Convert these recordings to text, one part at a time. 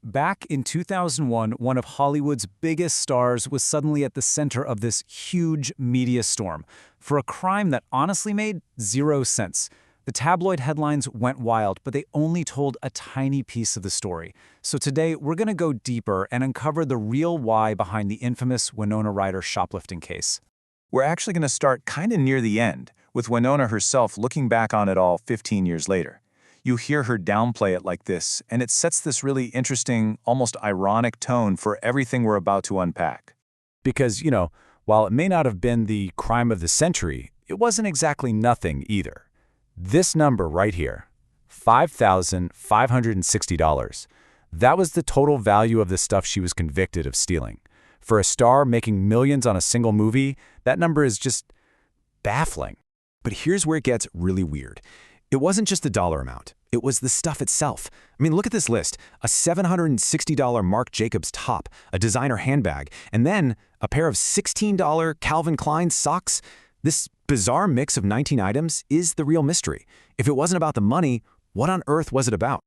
back in 2001, one of Hollywood's biggest stars was suddenly at the center of this huge media storm for a crime that honestly made zero sense. The tabloid headlines went wild, but they only told a tiny piece of the story. So today, we're going to go deeper and uncover the real why behind the infamous Winona Ryder shoplifting case. We're actually going to start kind of near the end, with Winona herself looking back on it all 15 years later. You hear her downplay it like this, and it sets this really interesting, almost ironic tone for everything we're about to unpack. Because, while it may not have been the crime of the century, it wasn't exactly nothing either. This number right here, $5,560, that was the total value of the stuff she was convicted of stealing. For a star making millions on a single movie, that number is just baffling. But here's where it gets really weird. It wasn't just the dollar amount. It was the stuff itself. I mean, look at this list. A $760 Marc Jacobs top, a designer handbag, and then a pair of $16 Calvin Klein socks. This bizarre mix of 19 items is the real mystery. If it wasn't about the money, what on earth was it about?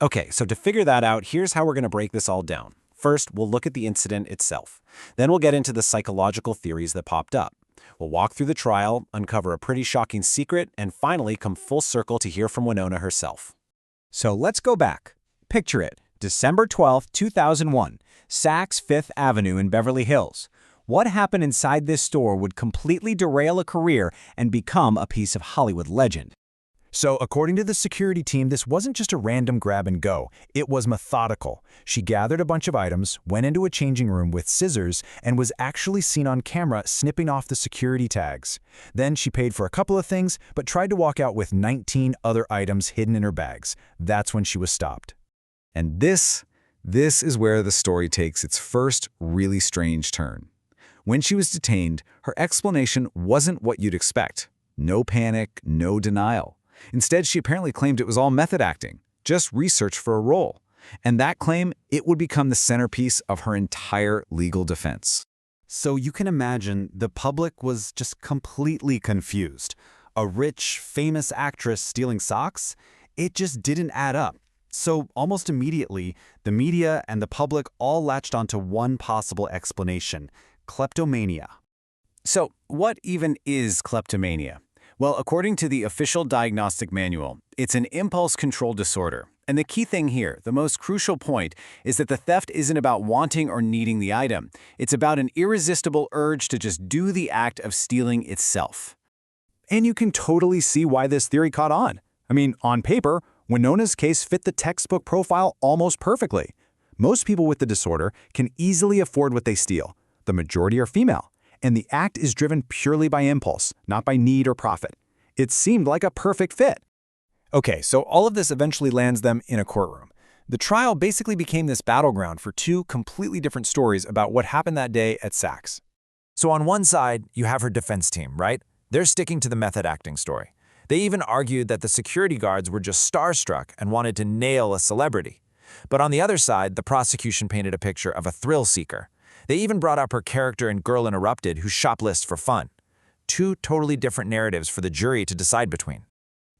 Okay, so to figure that out, here's how we're going to break this all down. First, we'll look at the incident itself. Then we'll get into the psychological theories that popped up. We'll walk through the trial, uncover a pretty shocking secret, and finally come full circle to hear from Winona herself. So let's go back. Picture it, December 12, 2001, Saks Fifth Avenue in Beverly Hills. What happened inside this store would completely derail a career and become a piece of Hollywood legend. So, according to the security team, this wasn't just a random grab and go. It was methodical. She gathered a bunch of items, went into a changing room with scissors, and was actually seen on camera snipping off the security tags. Then she paid for a couple of things, but tried to walk out with 19 other items hidden in her bags. That's when she was stopped. And this is where the story takes its first really strange turn. When she was detained, her explanation wasn't what you'd expect. No panic, no denial. Instead, she apparently claimed it was all method acting, just research for a role. And that claim, it would become the centerpiece of her entire legal defense. So you can imagine the public was just completely confused. A rich, famous actress stealing socks? It just didn't add up. So almost immediately, the media and the public all latched onto one possible explanation: kleptomania. So what even is kleptomania? Well, according to the official diagnostic manual, it's an impulse control disorder. And the key thing here, the most crucial point, is that the theft isn't about wanting or needing the item. It's about an irresistible urge to just do the act of stealing itself. And you can totally see why this theory caught on. I mean, on paper, Winona's case fit the textbook profile almost perfectly. Most people with the disorder can easily afford what they steal. The majority are female. And the act is driven purely by impulse, not by need or profit. It seemed like a perfect fit. Okay, so all of this eventually lands them in a courtroom. The trial basically became this battleground for two completely different stories about what happened that day at Saks. So on one side, you have her defense team, right? They're sticking to the method acting story. They even argued that the security guards were just starstruck and wanted to nail a celebrity. But on the other side, the prosecution painted a picture of a thrill seeker. They even brought up her character in Girl Interrupted, who shoplifts for fun. Two totally different narratives for the jury to decide between.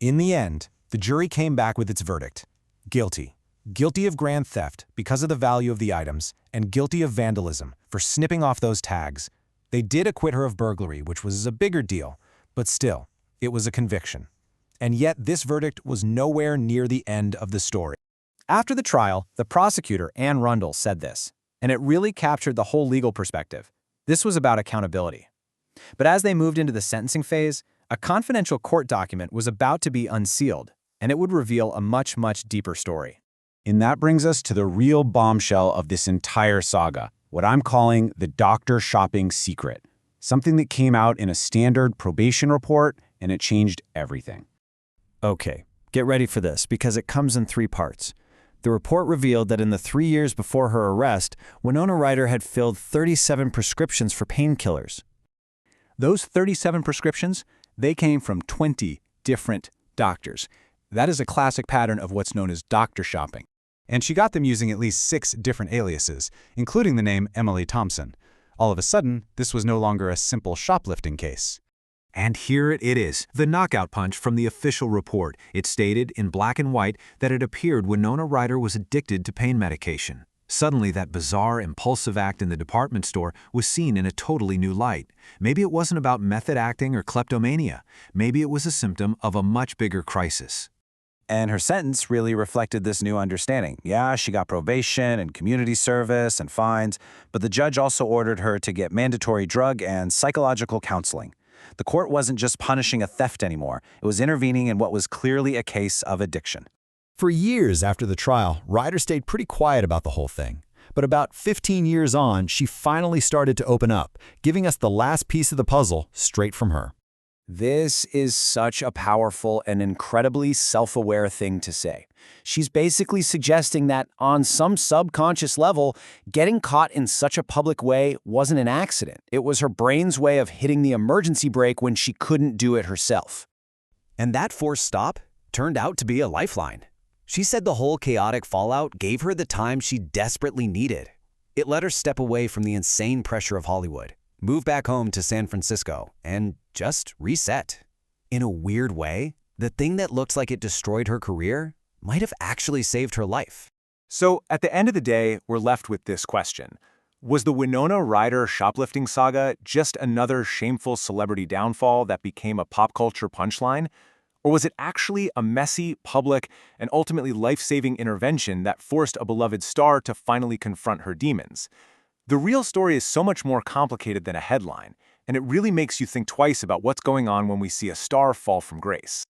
In the end, the jury came back with its verdict: guilty. Guilty of grand theft because of the value of the items, and guilty of vandalism for snipping off those tags. They did acquit her of burglary, which was a bigger deal, but still, it was a conviction. And yet this verdict was nowhere near the end of the story. After the trial, the prosecutor, Anne Rundle, said this, and it really captured the whole legal perspective. This was about accountability. But as they moved into the sentencing phase, a confidential court document was about to be unsealed, and it would reveal a much, much deeper story. And that brings us to the real bombshell of this entire saga, what I'm calling the doctor shopping secret. Something that came out in a standard probation report, and it changed everything. Okay, get ready for this, because it comes in three parts. The report revealed that in the 3 years before her arrest, Winona Ryder had filled 37 prescriptions for painkillers. Those 37 prescriptions, they came from 20 different doctors. That is a classic pattern of what's known as doctor shopping. And she got them using at least 6 different aliases, including the name Emily Thompson. All of a sudden, this was no longer a simple shoplifting case. And here it is, the knockout punch from the official report. It stated in black and white that it appeared Winona Ryder was addicted to pain medication. Suddenly, that bizarre, impulsive act in the department store was seen in a totally new light. Maybe it wasn't about method acting or kleptomania. Maybe it was a symptom of a much bigger crisis. And her sentence really reflected this new understanding. Yeah, she got probation and community service and fines, but the judge also ordered her to get mandatory drug and psychological counseling. The court wasn't just punishing a theft anymore. It was intervening in what was clearly a case of addiction. For years after the trial, Ryder stayed pretty quiet about the whole thing. But about 15 years on, she finally started to open up, giving us the last piece of the puzzle straight from her. This is such a powerful and incredibly self-aware thing to say. She's basically suggesting that on some subconscious level, getting caught in such a public way wasn't an accident. It was her brain's way of hitting the emergency brake when she couldn't do it herself. And that forced stop turned out to be a lifeline. She said the whole chaotic fallout gave her the time she desperately needed. It let her step away from the insane pressure of Hollywood, move back home to San Francisco, and just reset. In a weird way, the thing that looks like it destroyed her career might have actually saved her life. So, at the end of the day, we're left with this question. Was the Winona Ryder shoplifting saga just another shameful celebrity downfall that became a pop culture punchline? Or was it actually a messy, public, and ultimately life-saving intervention that forced a beloved star to finally confront her demons? The real story is so much more complicated than a headline, and it really makes you think twice about what's going on when we see a star fall from grace.